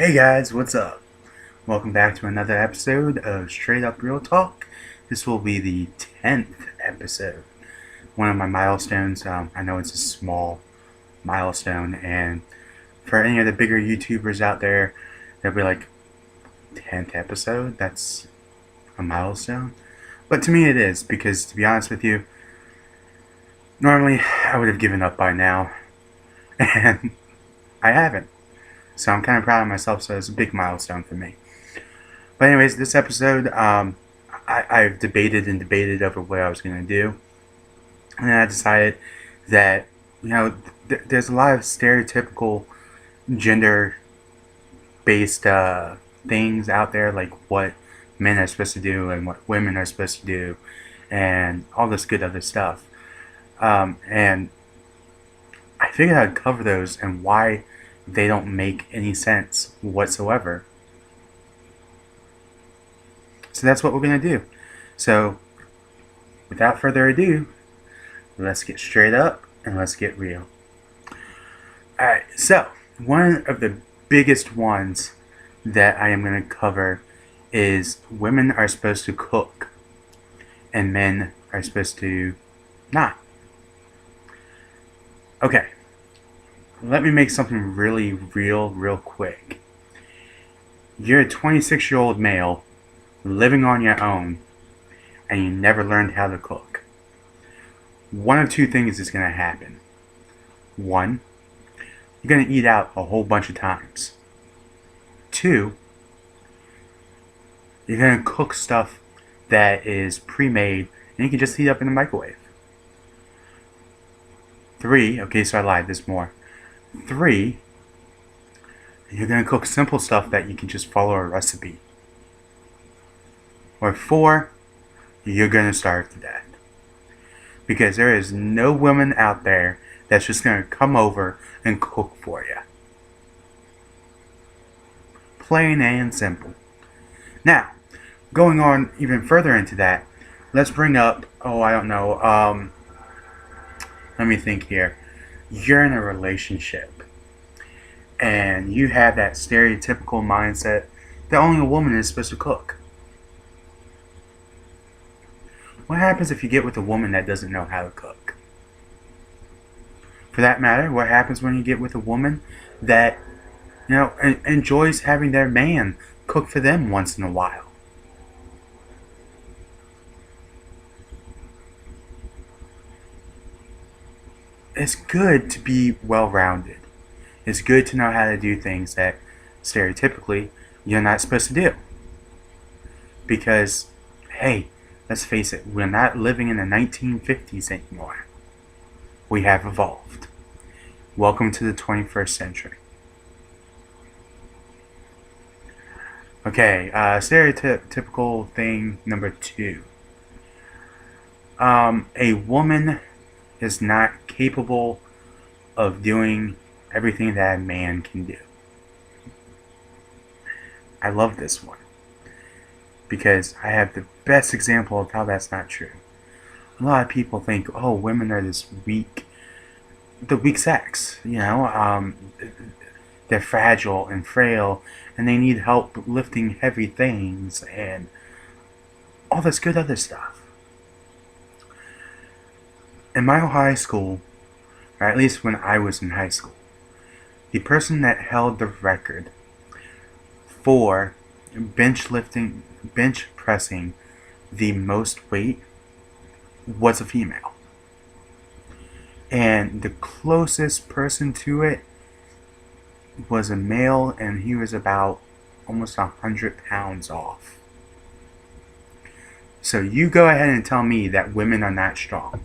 Hey guys, what's up? Welcome back to another episode of Straight Up Real Talk. This will be the 10th episode. One of my milestones. I know it's a small milestone, and for any of the bigger YouTubers out there, they'll be like, 10th episode? That's a milestone? But to me it is, because to be honest with you, normally I would have given up by now, and I haven't. So I'm kind of proud of myself, so it's a big milestone for me. But anyways, this episode, I've debated and debated over what I was going to do. And then I decided that, there's a lot of stereotypical gender-based things out there, like what men are supposed to do and what women are supposed to do, and all this good other stuff. And I figured I'd cover those and why they don't make any sense whatsoever. So that's what we're going to do. So, without further ado, let's get straight up and let's get real. Alright, so one of the biggest ones that I am going to cover is women are supposed to cook and men are supposed to not. Okay, let me make something really real quick. You're a 26-year-old male living on your own and you never learned how to cook. One of two things is going to happen. One, you're going to eat out a whole bunch of times. Two, you're going to cook stuff that is pre-made and you can just heat up in the microwave. Three, okay, so I lied, there's more. Three, you're going to cook simple stuff that you can just follow a recipe. Or four, you're going to starve to death. Because there is no woman out there that's just going to come over and cook for you. Plain and simple. Now, going on even further into that, let's bring up, let me think here. You're in a relationship and you have that stereotypical mindset that only a woman is supposed to cook. What happens if you get with a woman that doesn't know how to cook? For that matter, what happens when you get with a woman that, enjoys having their man cook for them once in a while? It's good to be well-rounded. It's good to know how to do things that stereotypically you're not supposed to do. Because, hey, let's face it, we're not living in the 1950s anymore. We have evolved. Welcome to the 21st century. Okay, stereotypical thing number 2. A woman is not capable of doing everything that a man can do. I love this one because I have the best example of how that's not true. A lot of people think, oh, women are this weak sex, they're fragile and frail and they need help lifting heavy things and all this good other stuff. In my high school, or at least when I was in high school, the person that held the record for bench pressing the most weight was a female. And the closest person to it was a male, and he was about almost 100 pounds off. So you go ahead and tell me that women are not strong.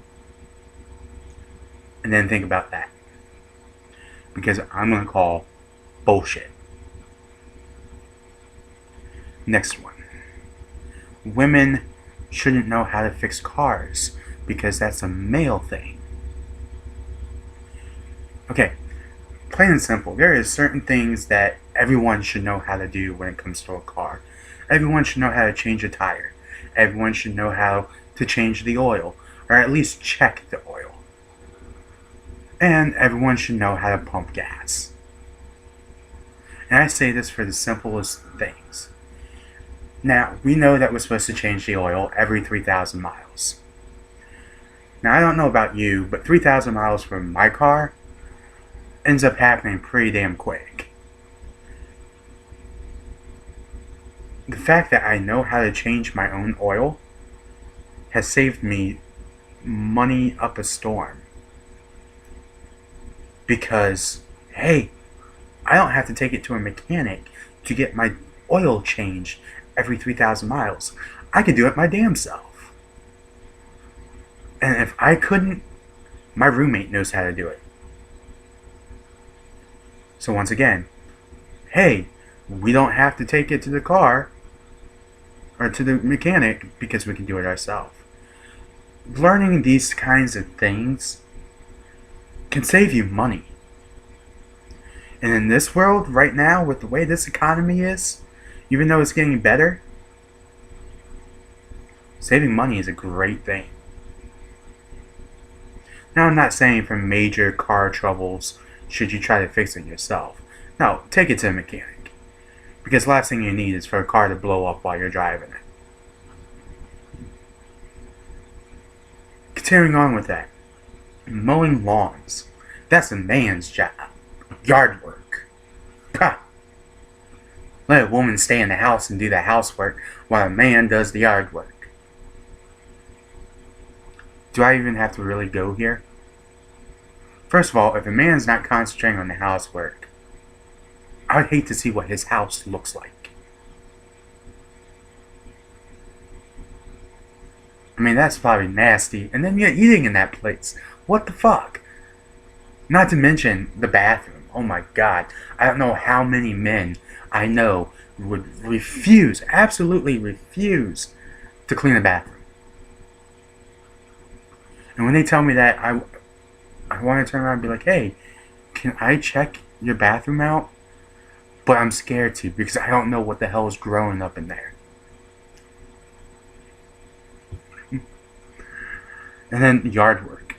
And then think about that. Because I'm going to call bullshit. Next one. Women shouldn't know how to fix cars because that's a male thing. Okay, plain and simple. There is certain things that everyone should know how to do when it comes to a car. Everyone should know how to change a tire. Everyone should know how to change the oil, or at least check the oil. And everyone should know how to pump gas. And I say this for the simplest things. Now, we know that we're supposed to change the oil every 3,000 miles. Now, I don't know about you, but 3,000 miles from my car ends up happening pretty damn quick. The fact that I know how to change my own oil has saved me money up a storm. Because, hey, I don't have to take it to a mechanic to get my oil changed every 3,000 miles. I could do it my damn self. And if I couldn't, my roommate knows how to do it. So once again, hey, we don't have to take it to the car or to the mechanic because we can do it ourselves. Learning these kinds of things can save you money. And in this world right now, with the way this economy is, even though it's getting better, saving money is a great thing. Now, I'm not saying for major car troubles should you try to fix it yourself. No, take it to a mechanic. Because the last thing you need is for a car to blow up while you're driving it. Continuing on with that. Mowing lawns. That's a man's job. Yard work. Pah. Let a woman stay in the house and do the housework while a man does the yard work. Do I even have to really go here? First of all, if a man's not concentrating on the housework, I would hate to see what his house looks like. I mean, that's probably nasty. And then you're eating in that place. What the fuck? Not to mention the bathroom. Oh my god. I don't know how many men I know would refuse, absolutely refuse, to clean the bathroom. And when they tell me that, I want to turn around and be like, hey, can I check your bathroom out? But I'm scared to because I don't know what the hell is growing up in there. And then yard work.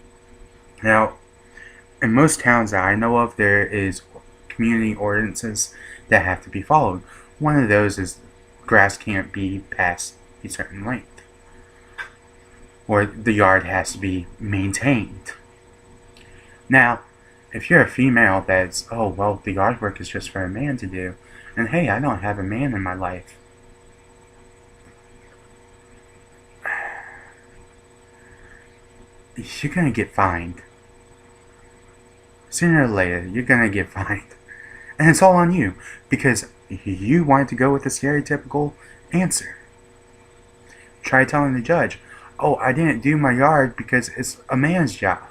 Now, in most towns that I know of, there is community ordinances that have to be followed. One of those is grass can't be past a certain length. Or the yard has to be maintained. Now, if you're a female that's, oh, well, the yard work is just for a man to do, and hey, I don't have a man in my life. You're gonna get fined. Sooner or later, you're gonna get fined. And it's all on you, because you wanted to go with the stereotypical answer. Try telling the judge, oh, I didn't do my yard because it's a man's job.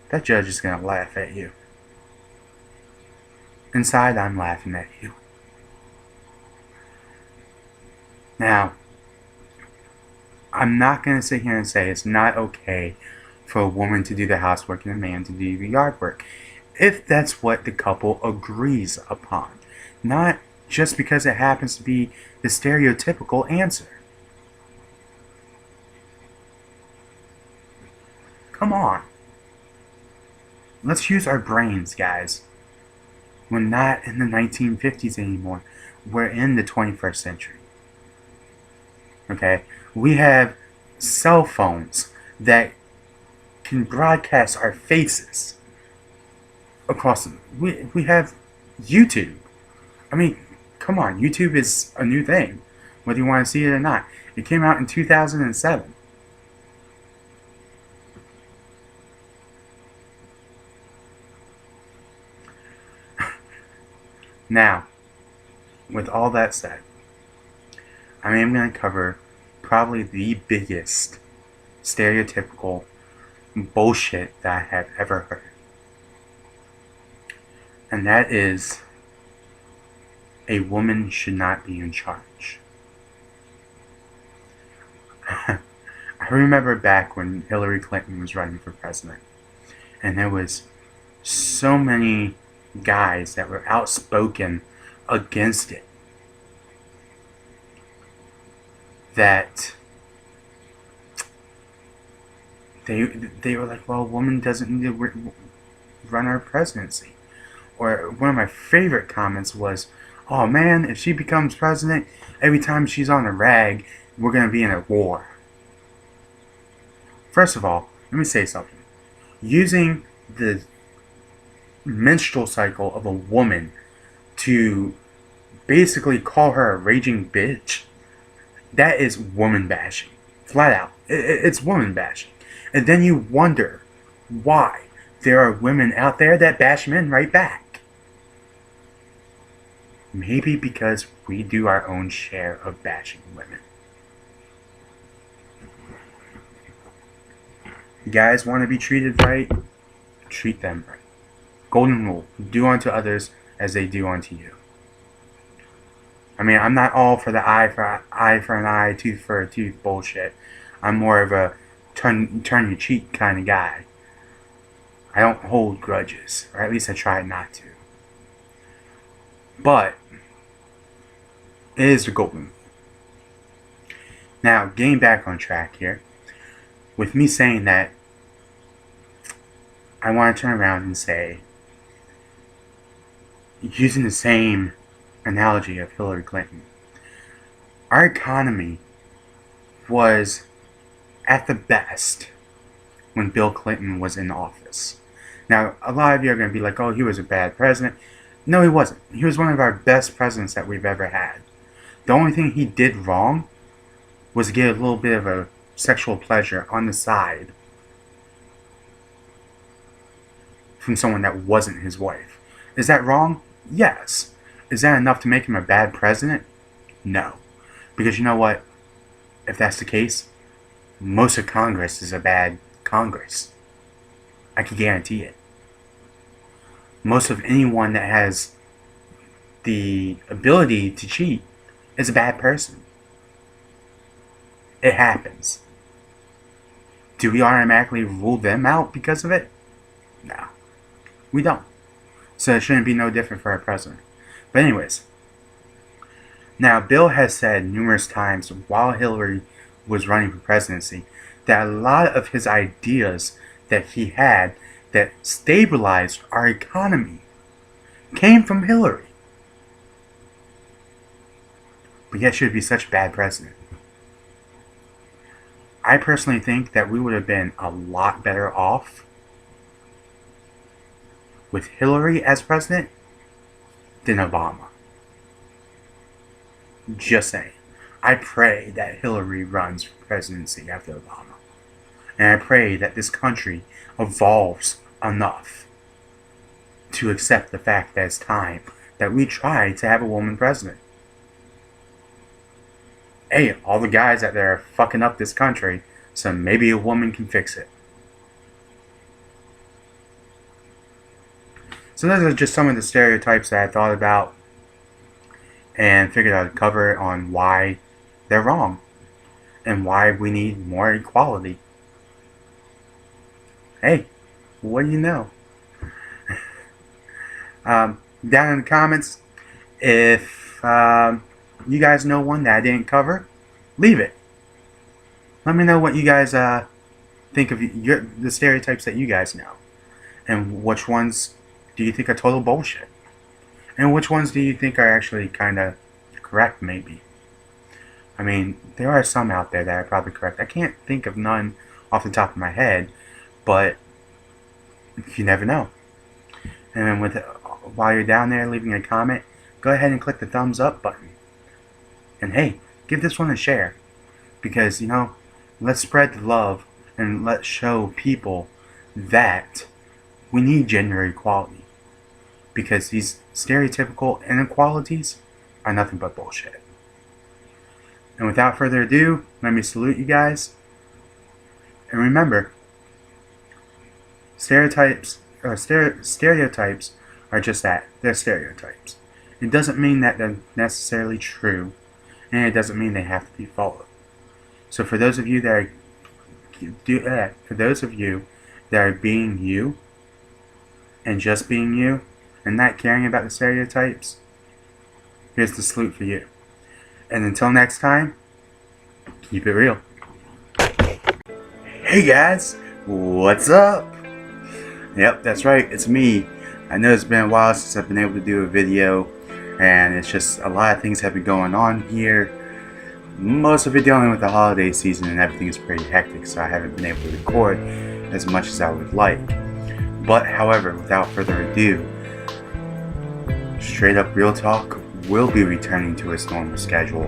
That judge is gonna laugh at you. Inside, I'm laughing at you. Now, I'm not going to sit here and say it's not okay for a woman to do the housework and a man to do the yard work, if that's what the couple agrees upon. Not just because it happens to be the stereotypical answer. Come on. Let's use our brains, guys. We're not in the 1950s anymore. We're in the 21st century. Okay? We have cell phones that can broadcast our faces across them. We have YouTube. I mean, come on. YouTube is a new thing, whether you want to see it or not. It came out in 2007. Now, with all that said, I am going to cover probably the biggest stereotypical bullshit that I have ever heard. And that is, a woman should not be in charge. I remember back when Hillary Clinton was running for president, and there was so many guys that were outspoken against it, that they were like, well, a woman doesn't need to run our presidency. or one of my favorite comments was, "Oh man, if she becomes president, every time she's on a rag, we're gonna be in a war." First of all, let me say something. Using the menstrual cycle of a woman to basically call her a raging bitch, that is woman bashing. Flat out. It's woman bashing. And then you wonder why there are women out there that bash men right back. Maybe because we do our own share of bashing women. You guys want to be treated right? Treat them right. Golden rule. Do unto others as they do unto you. I mean, I'm not all for the eye for an eye, tooth for a tooth bullshit. I'm more of a turn your cheek kind of guy. I don't hold grudges, or at least I try not to. But it is the golden rule. Now, getting back on track here, with me saying that, I want to turn around and say, using the same analogy of Hillary Clinton, our economy was at the best when Bill Clinton was in office. Now, a lot of you are going to be like, oh, he was a bad president. No, he wasn't. He was one of our best presidents that we've ever had. The only thing he did wrong was get a little bit of a sexual pleasure on the side from someone that wasn't his wife. Is that wrong? Yes. Is that enough to make him a bad president? No. Because you know what? If that's the case, most of Congress is a bad Congress. I can guarantee it. Most of anyone that has the ability to cheat is a bad person. It happens. Do we automatically rule them out because of it? No. We don't. So it shouldn't be no different for our president. But anyways, now Bill has said numerous times while Hillary was running for presidency that a lot of his ideas that he had that stabilized our economy came from Hillary. But yet she would be such a bad president. I personally think that we would have been a lot better off with Hillary as president than Obama. Just saying. I pray that Hillary runs for presidency after Obama. And I pray that this country evolves enough to accept the fact that it's time that we try to have a woman president. Hey, all the guys out there are fucking up this country, so maybe a woman can fix it. So those are just some of the stereotypes that I thought about and figured I'd cover it on why they're wrong and why we need more equality. Hey, what do you know? Down in the comments, if you guys know one that I didn't cover, leave it. Let me know what you guys think of the stereotypes that you guys know, and which ones do you think are total bullshit, and which ones do you think are actually kind of correct, maybe. I mean, there are some out there that are probably correct. I can't think of none off the top of my head, but you never know. And while you're down there leaving a comment, go ahead and click the thumbs up button. And hey, give this one a share. Because, you know, let's spread the love and let's show people that we need gender equality. Because these stereotypical inequalities are nothing but bullshit. And without further ado, let me salute you guys. And remember, stereotypes are just that. They're stereotypes. It doesn't mean that they're necessarily true, and it doesn't mean they have to be followed. So for those of you that are being you and just being you and not caring about the stereotypes, here's the salute for you. And until next time, keep it real. Hey guys, what's up? Yep, that's right, it's me, I know it's been a while since I've been able to do a video, and it's just a lot of things have been going on here. Most of it dealing with the holiday season, and everything is pretty hectic, so I haven't been able to record as much as I would like. But however, without further ado, Straight Up Real Talk will be returning to its normal schedule,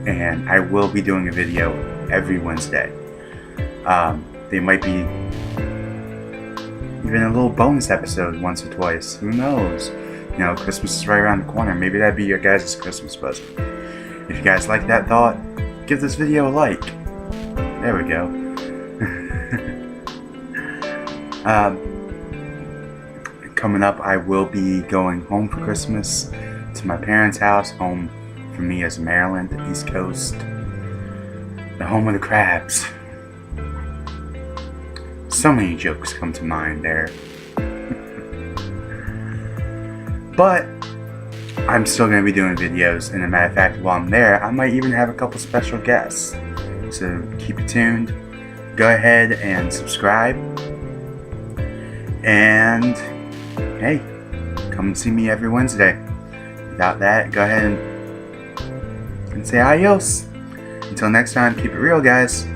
and I will be doing a video every Wednesday. They might be even a little bonus episode once or twice. Who knows? You know, Christmas is right around the corner. Maybe that'd be your guys' Christmas present. If you guys like that thought, give this video a like. There we go. Coming up, I will be going home for Christmas to my parents' house. Home for me is Maryland, the East Coast. The home of the crabs. So many jokes come to mind there. But I'm still going to be doing videos, and as a matter of fact, while I'm there, I might even have a couple special guests. So keep it tuned. Go ahead and subscribe. And hey, come and see me every Wednesday. Without that, go ahead and say adios. Until next time, keep it real, guys.